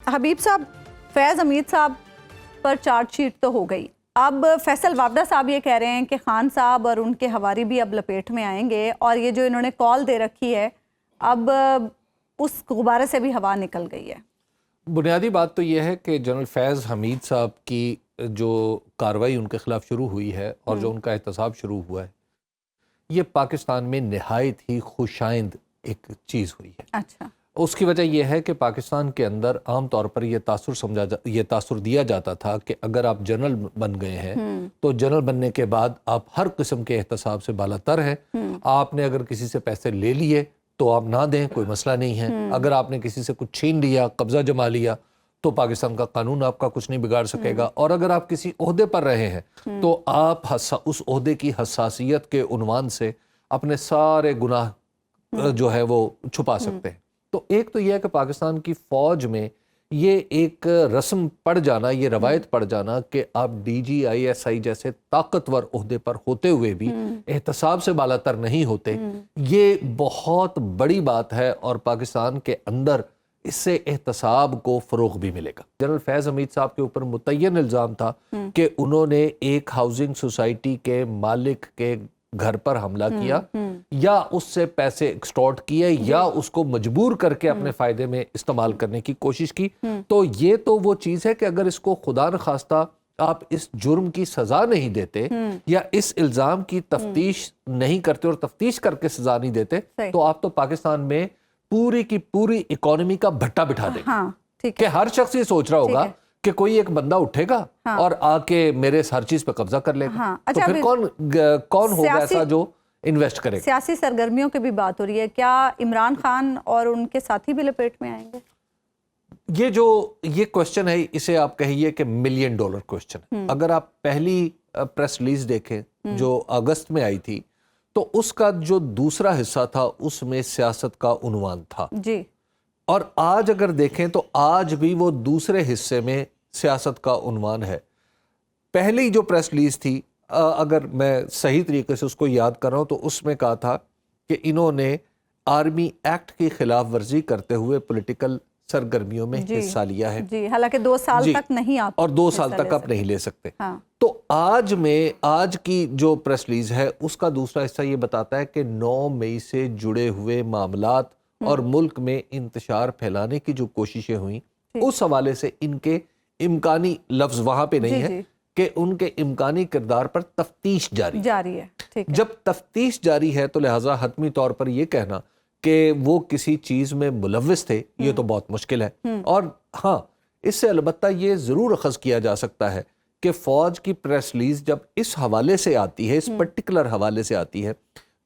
حبیب صاحب، فیض حمید صاحب پر charge sheet تو ہو گئی، اب فیصل وابدہ صاحب یہ کہہ رہے ہیں کہ خان صاحب اور ان کے ہواری بھی اب لپیٹ میں آئیں گے، اور یہ جو انہوں نے کال دے رکھی ہے اب اس غبارے سے بھی ہوا نکل گئی ہے۔ بنیادی بات تو یہ ہے کہ جنرل فیض حمید صاحب کی جو کارروائی ان کے خلاف شروع ہوئی ہے اور جو ان کا احتساب شروع ہوا ہے، یہ پاکستان میں نہایت ہی خوشائند ایک چیز ہوئی ہے۔ اچھا، اس کی وجہ یہ ہے کہ پاکستان کے اندر عام طور پر یہ تاثر دیا جاتا تھا کہ اگر آپ جنرل بن گئے ہیں تو جنرل بننے کے بعد آپ ہر قسم کے احتساب سے بالا تر ہیں۔ آپ نے اگر کسی سے پیسے لے لیے تو آپ نہ دیں، کوئی مسئلہ نہیں ہے۔ اگر آپ نے کسی سے کچھ چھین لیا، قبضہ جما لیا، تو پاکستان کا قانون آپ کا کچھ نہیں بگاڑ سکے گا۔ اور اگر آپ کسی عہدے پر رہے ہیں تو آپ اس عہدے کی حساسیت کے عنوان سے اپنے سارے گناہ جو ہے وہ چھپا سکتے ہیں۔ تو ایک تو یہ ہے کہ پاکستان کی فوج میں یہ ایک رسم پڑ جانا، یہ روایت پڑ جانا کہ آپ D G I S I جیسے طاقتور عہدے پر ہوتے ہوئے بھی احتساب سے بالا تر نہیں ہوتے، یہ بہت بڑی بات ہے، اور پاکستان کے اندر اس سے احتساب کو فروغ بھی ملے گا۔ جنرل فیض حمید صاحب کے اوپر متعین الزام تھا کہ انہوں نے ایک ہاؤسنگ سوسائٹی کے مالک کے گھر پر حملہ کیا، یا اس سے پیسے ایکسٹورٹ کیے، یا اس کو مجبور کر کے اپنے فائدے میں استعمال کرنے کی کوشش کی۔ تو یہ تو وہ چیز ہے کہ اگر اس کو خدا نخواستہ آپ اس جرم کی سزا نہیں دیتے یا اس الزام کی تفتیش نہیں کرتے اور تفتیش کر کے سزا نہیں دیتے، تو آپ تو پاکستان میں پوری کی پوری اکانومی کا بھٹا بٹھا دیں گے کہ ہر شخص یہ سوچ رہا ہوگا کہ کوئی ایک بندہ اٹھے گا اور آ کے میرے ہر چیز پہ قبضہ کر لے گا، تو پھر کون ہوگا ایسا جو انویسٹ کرے گا۔ سیاسی سرگرمیوں کی بھی بات ہو رہی ہے، کیا عمران خان اور ان کے ساتھی بھی لپیٹ میں آئیں گے؟ یہ کوسچن ہے، اسے آپ کہیے کہ ملین ڈالر کوسچن ہے۔ اگر آپ پہلی پریس ریلیز دیکھیں جو اگست میں آئی تھی، تو اس کا جو دوسرا حصہ تھا اس میں سیاست کا عنوان تھا جی، اور آج اگر دیکھیں تو آج بھی وہ دوسرے حصے میں سیاست کا عنوان ہے۔ پہلی جو پریس ریلیز تھی، اگر میں صحیح طریقے سے اس کو یاد کر رہا ہوں، تو اس میں کہا تھا کہ انہوں نے آرمی ایکٹ کی خلاف ورزی کرتے ہوئے پولیٹیکل سرگرمیوں میں حصہ لیا ہے، جی، حالانکہ 2 سال تک نہیں آپ اور 2 سال تک آپ نہیں لے سکتے۔ تو آج کی جو پریس ریلیز ہے اس کا دوسرا حصہ یہ بتاتا ہے کہ 9 مئی سے جڑے ہوئے معاملات اور ملک میں انتشار پھیلانے کی جو کوششیں ہوئیں، اس حوالے سے ان کے امکانی لفظ وہاں پہ نہیں ہے کہ ان کے امکانی کردار پر تفتیش جاری ہے۔ جب تفتیش جاری ہے تو لہٰذا حتمی طور پر یہ کہنا کہ وہ کسی چیز میں ملوث تھے، یہ تو بہت مشکل ہے۔ اور ہاں، اس سے البتہ یہ ضرور اخذ کیا جا سکتا ہے کہ فوج کی پریس ریلیز جب اس حوالے سے آتی ہے، اس پرٹیکولر حوالے سے آتی ہے،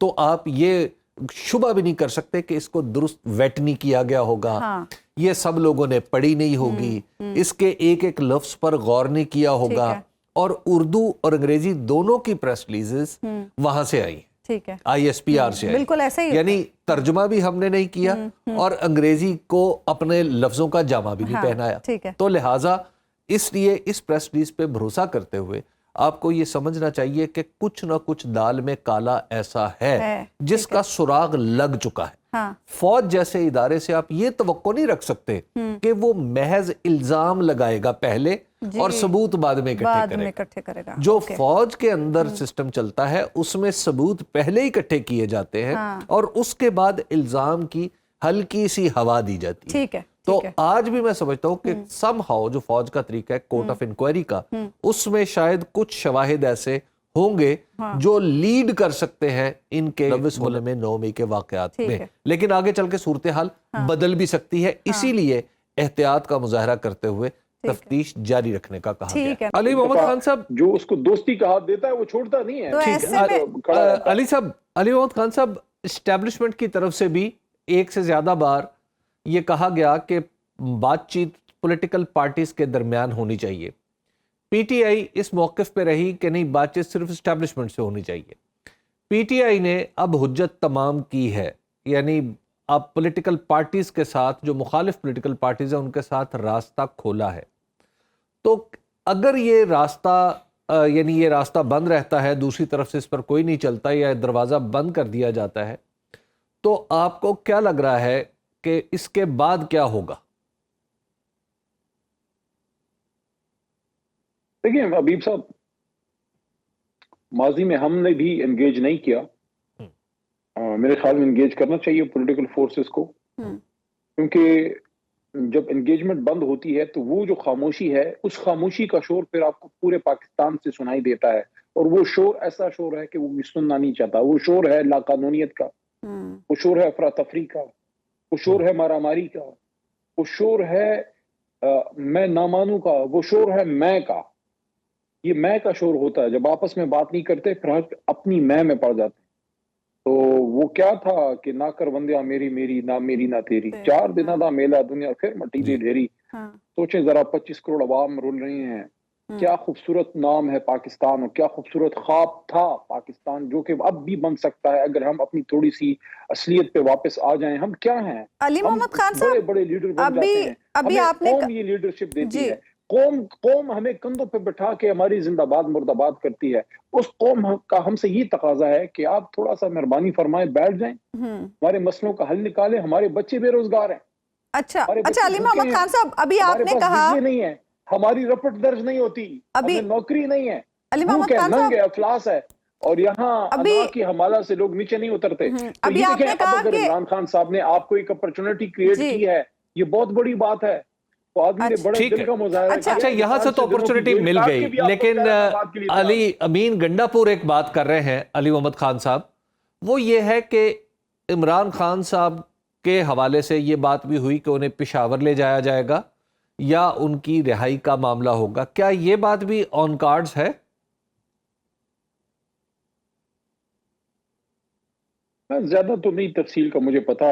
تو آپ یہ شبہ بھی نہیں کر سکتے کہ اس کو درست ویٹ نہیں کیا گیا ہوگا، یہ سب لوگوں نے پڑھی نہیں ہوگی، اس کے ایک ایک لفظ پر غور نہیں کیا ہوگا، اور اردو اور انگریزی دونوں کی پریس ریلیزز وہاں سے آئی، آئی ایس پی آر سے آئی، بالکل ایسا ہی، یعنی ترجمہ بھی ہم نے نہیں کیا اور انگریزی کو اپنے لفظوں کا جامہ بھی نہیں پہنایا۔ تو لہٰذا اس لیے اس پریس ریلیز پہ بھروسہ کرتے ہوئے آپ کو یہ سمجھنا چاہیے کہ کچھ نہ کچھ دال میں کالا ایسا ہے جس کا سراغ لگ چکا ہے۔ فوج جیسے ادارے سے آپ یہ توقع نہیں رکھ سکتے کہ وہ محض الزام لگائے گا پہلے اور ثبوت بعد میں اکٹھے کرے گا۔ جو فوج کے اندر سسٹم چلتا ہے اس میں ثبوت پہلے اکٹھے کیے جاتے ہیں اور اس کے بعد الزام کی ہلکی سی ہوا دی جاتی ہے۔ تو آج بھی میں سمجھتا ہوں کہ سم ہاؤ جو فوج کا طریقہ ہے کورٹ آف انکوائری کا، اس میں شاید کچھ شواہد ایسے ہوں گے جو لیڈ کر سکتے ہیں ان کے ملوث ہونے میں 9 مئی کے واقعات میں، لیکن آگے چل کے صورتحال بدل بھی سکتی ہے، اسی لیے احتیاط کا مظاہرہ کرتے ہوئے تفتیش جاری رکھنے کا کہا گیا۔ علی محمد خان صاحب، جو اس کو دوستی کا ہاتھ دیتا ہے وہ چھوڑتا نہیں ہے۔ علی محمد خان صاحب، اسٹیبلشمنٹ کی طرف سے بھی ایک سے زیادہ بار یہ کہا گیا کہ بات چیت پولیٹیکل پارٹیز کے درمیان ہونی چاہیے۔ پی ٹی آئی اس موقف پہ رہی کہ نہیں، بات چیت صرف اسٹیبلشمنٹ سے ہونی چاہیے۔ پی ٹی آئی نے اب حجت تمام کی ہے، یعنی اب پولیٹیکل پارٹیز کے ساتھ، جو مخالف پولیٹیکل پارٹیز ہیں ان کے ساتھ راستہ کھولا ہے۔ تو اگر یہ راستہ بند رہتا ہے، دوسری طرف سے اس پر کوئی نہیں چلتا یا دروازہ بند کر دیا جاتا ہے، تو آپ کو کیا لگ رہا ہے کہ اس کے بعد کیا ہوگا؟ देखिए हबीब साहब, माजी में हमने भी एंगेज नहीं किया। मेरे ख्याल में एंगेज करना चाहिए पॉलिटिकल फोर्सेस को, क्योंकि जब एंगेजमेंट बंद होती है तो वो जो खामोशी है, उस खामोशी का शोर फिर आपको पूरे पाकिस्तान से सुनाई देता है, और वो शोर ऐसा शोर है कि वो भी सुनना नहीं चाहता। वो शोर है लाकानूनियत का, वो शोर है अफरा तफरी का, वो शोर है मारामारी का, वो शोर है मैं ना मानू का, वो शोर है मैं का। ये मैं का शोर होता है जब आपस में बात नहीं करते, फिर अपनी मैं में पड़ जाते हैं। तो वो क्या था कि ना कर बंदिया मेरी मेरी ना तेरी, 4 दिन दा मेला दुनिया फिर मट्टी दी ढेरी। सोचें जरा 25 करोड़ अवाम रुल रही हैं, क्या खूबसूरत नाम है पाकिस्तान, और क्या खूबसूरत ख्वाब था पाकिस्तान, जो कि अब भी बन सकता है अगर हम अपनी थोड़ी सी असलियत पे वापस आ जाएं। हम क्या हैं? अली मोहम्मद खान साहब, बड़े बड़े लीडर बन जाते हैं, अभी हमें आपने कौम ये लीडरशिप देती है। कौम हमें कंधों पे बिठा के हमारी जिंदाबाद मुर्दाबाद करती है। उस कौम का हमसे ये तकाजा है कि आप थोड़ा सा मेहरबानी फरमाए, बैठ जाएं, हमारे मसलों का हल निकालें। हमारे बच्चे बेरोजगार हैं। अच्छा, अली मोहम्मद खान साहब, अभी आपने कहा नहीं है, हमारी रपट दर्ज नहीं होती, अभी नौकरी नहीं है, अली मोहम्मद खान साहब, अफलास है, और यहाँ अना की हमाला से लोग नीचे नहीं उतरते। तो अभी आपने कहा अगर इमरान खान साहब ने आपको एक अपॉर्चुनिटी क्रिएट की है, ये बहुत बड़ी बात है। तो आदमी ने बड़े दिल का मुजाहरा किया। अच्छा, यहाँ से तो अपॉर्चुनिटी मिल गई, लेकिन अली अमीन गंडापुर एक बात कर रहे हैं अली मोहम्मद खान साहब, वो ये है कि इमरान खान साहब के हवाले से ये बात भी हुई कि उन्हें पेशावर ले जाया जाएगा या उनकी रिहाई का मामला होगा। क्या ये बात भी ऑन कार्ड्स है? ज्यादा तो नहीं तफसील का मुझे पता,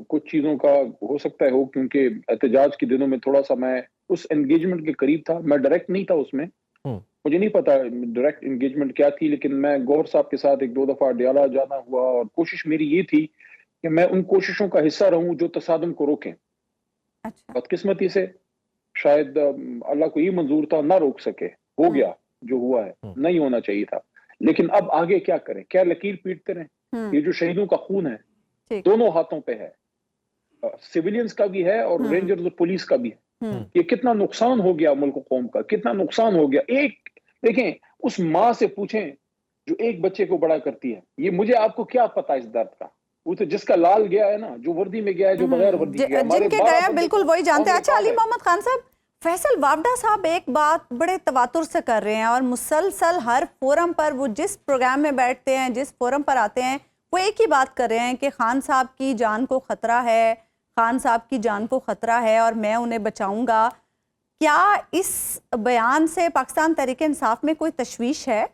कुछ चीजों का हो सकता है हो, क्योंकि एहतजाज के दिनों में थोड़ा सा मैं उस एंगेजमेंट के करीब था, मैं डायरेक्ट नहीं था उसमें, मुझे नहीं पता डायरेक्ट एंगेजमेंट क्या थी। लेकिन मैं गौहर साहब के साथ 1-2 दफा अडयाला जाना हुआ, और कोशिश मेरी ये थी कि मैं उन कोशिशों का हिस्सा रहूं जो तसादुम को रोकें। बदकिस्मती से शायद अल्लाह को ये मंजूर था ना रोक सके, हो गया जो हुआ है, नहीं होना चाहिए था। लेकिन अब आगे क्या करें, क्या लकीर पीटते रहें? ये जो शहीदों का खून है दोनों हाथों पे है, सिविलियंस का भी है और रेंजर्स और पुलिस का भी है। ये कितना नुकसान हो गया मुल्क कौम का, कितना नुकसान हो गया। एक देखें, उस माँ से पूछें जो एक बच्चे को बड़ा करती है, ये मुझे आपको क्या पता इस दर्द का। वो तो जिसका लाल गया है ना, जो वर्दी में गया है, जो बगैर वर्दी गया, जिनके गया बिल्कुल वही जानते हैं। अच्छा, अली मोहम्मद खान साहब, फैसल वावडा साहब एक बात बड़े तवातुर से कर रहे हैं और मुसलसल हर फोरम पर, वो जिस प्रोग्राम में बैठते हैं, जिस फोरम पर आते हैं, वो एक ही बात कर रहे हैं कि खान साहब की जान को खतरा है, खान साहब की जान को खतरा है और मैं उन्हें बचाऊंगा। क्या इस बयान से पाकिस्तान तहरीक इंसाफ में कोई तशवीश है?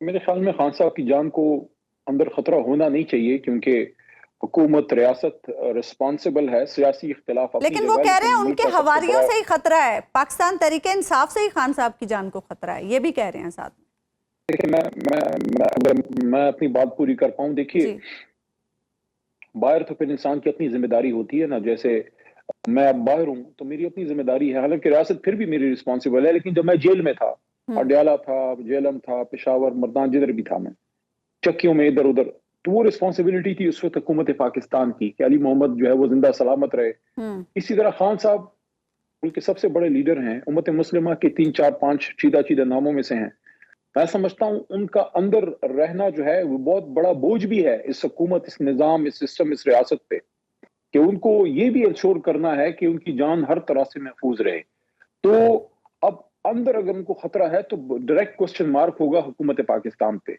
मेरे ख्याल में खान साहब की जान को अंदर खतरा होना नहीं चाहिए, क्योंकि हुकूमत रियासत रिस्पॉन्सिबल है, सियासी इख्तिलाफ। लेकिन वो कह रहे हैं उनके हवारियों से ही खतरा है, पाकिस्तान तहरीक इंसाफ से ही खान साहब की जान को खतरा है, ये भी कह रहे हैं साथ में। देखिए, मैं अपनी बात पूरी कर पाऊं, देखिए बाहर तो फिर इंसान की अपनी जिम्मेदारी होती है ना। जैसे मैं अब बाहर हूं तो मेरी अपनी जिम्मेदारी है, हालांकि रियासत फिर भी मेरी रिस्पॉन्सिबल है। लेकिन जब मैं जेल में था, अडयाला था, जेलम था, पेशावर, मर्दान, जिधर भी था मैं, चक्कियों में इधर उधर, तो वो रिस्पॉन्सिबिलिटी थी उस वक्त हुकूमत पाकिस्तान की कि अली मोहम्मद जो है वो जिंदा सलामत रहे। इसी तरह खान साहब मुल्क के सबसे बड़े लीडर हैं, उम्मत मुस्लिमा के 3-4-5 चीदा नामों में से हैं। मैं समझता हूं उनका अंदर रहना जो है वो बहुत बड़ा बोझ भी है इस हुकूमत, इस निज़ाम, इस सिस्टम, इस रियासत पे, कि उनको ये भी इंश्योर करना है कि उनकी जान हर तरह से महफूज रहे। तो अब अंदर अगर उनको खतरा है तो डायरेक्ट क्वेश्चन मार्क होगा हुकूमत पाकिस्तान पे।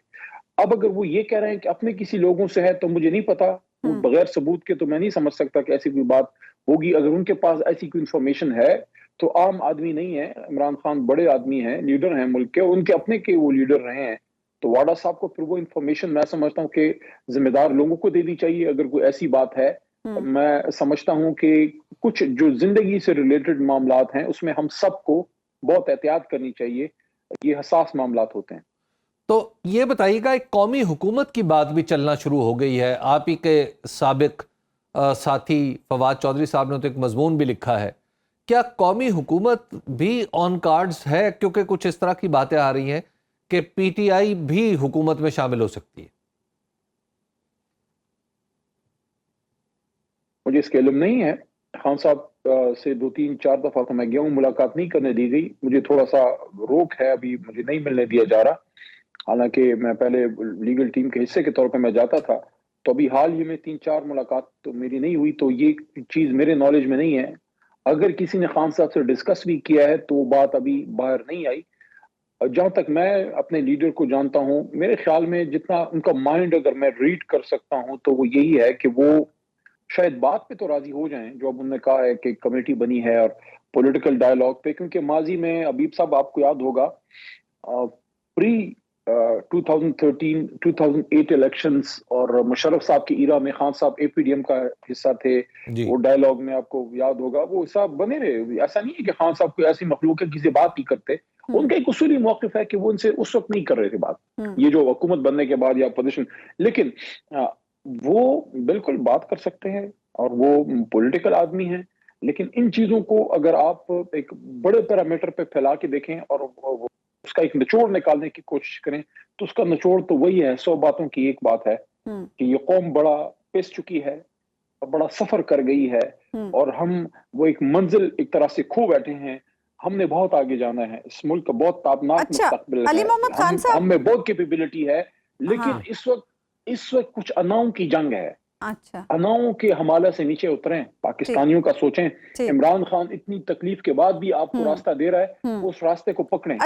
अब अगर वो ये कह रहे हैं कि अपने किसी लोगों से है, तो मुझे नहीं पता, बगैर सबूत के तो मैं नहीं समझ सकता कि ऐसी कोई बात होगी। अगर उनके पास ऐसी कोई इंफॉर्मेशन है तो आम आदमी नहीं है, इमरान खान बड़े आदमी हैं, लीडर हैं मुल्क के, उनके अपने के वो लीडर रहे हैं, तो वाडा साहब को फिर वो इंफॉर्मेशन मैं समझता हूँ कि जिम्मेदार लोगों को देनी चाहिए। अगर कोई ऐसी बात है, मैं समझता हूँ कि कुछ जो जिंदगी से रिलेटेड मामलात हैं उसमें हम सबको बहुत एहतियात करनी चाहिए, ये हसास मामलात होते हैं। तो ये बताइएगा, एक कौमी हुकूमत की बात भी चलना शुरू हो गई है। आप ही के साबिक साथी फवाद चौधरी साहब ने तो एक मजमून भी लिखा है, क्या कौमी हुकूमत भी ऑन कार्ड्स है? क्योंकि कुछ इस तरह की बातें आ रही हैं कि पीटीआई भी हुकूमत में शामिल हो सकती है। मुझे इसका इल्म नहीं है, खान साहब से 2-3-4 दफा तो मैं गया हूँ, मुलाकात नहीं करने दी गई, मुझे थोड़ा सा रोक है, अभी मुझे नहीं मिलने दिया जा रहा, हालांकि मैं पहले लीगल टीम के हिस्से के तौर पे मैं जाता था। तो अभी हाल ही में 3-4 मुलाकात तो मेरी नहीं हुई, तो ये चीज मेरे नॉलेज में नहीं है। अगर किसी ने खान साहब से डिस्कस भी किया है तो बात अभी बाहर नहीं आई। जहां तक मैं अपने लीडर को जानता हूं, मेरे ख्याल में जितना उनका माइंड अगर मैं रीड कर सकता हूं तो वो यही है कि वो शायद बात पे तो राजी हो जाएं, जो अब उन्होंने कहा है कि कमेटी बनी है और पॉलिटिकल डायलॉग पे, क्योंकि माजी में अबीब साहब आपको याद होगा प्री 2013-2008 इलेक्शंस और मुशर्रफ साहब की इरा में खान साहब एपीडीएम का हिस्सा थे, वो डायलॉग में आपको याद होगा वो हिस्सा बने रहे। ऐसा नहीं है कि खान साहब कोई ऐसी मखलूक है किसी बात नहीं करते, उनका एक उसूली मौक़िफ़ है कि वो उनसे उस वक्त नहीं कर रहे थे बात, ये जो हुकूमत बनने के बाद या अपोजिशन, लेकिन वो बिल्कुल बात कर सकते हैं और वो पॉलिटिकल आदमी हैं। लेकिन इन चीजों को अगर आप एक बड़े पैरामीटर पे फैला के देखें और उसका एक निचोड़ निकालने की कोशिश करें तो उसका निचोड़ तो वही है, 100 बातों की एक बात है कि ये कौम बड़ा पिस चुकी है और बड़ा सफर कर गई है और हम वो एक मंजिल एक तरह से खो बैठे हैं। हमने बहुत आगे जाना है, इस मुल्क का बहुत ताबनाक मुस्तकबिल अली मोहम्मद खान साहब, हम में बहुत कैपेबिलिटी है, लेकिन इस वक्त कुछ अनाओं की जंग है। अनाओं के हमाले से नीचे उतरें, पाकिस्तानियों का सोचें। इमरान खान इतनी तकलीफ के बाद भी आपको रास्ता दे रहा है, उस रास्ते को पकड़ें।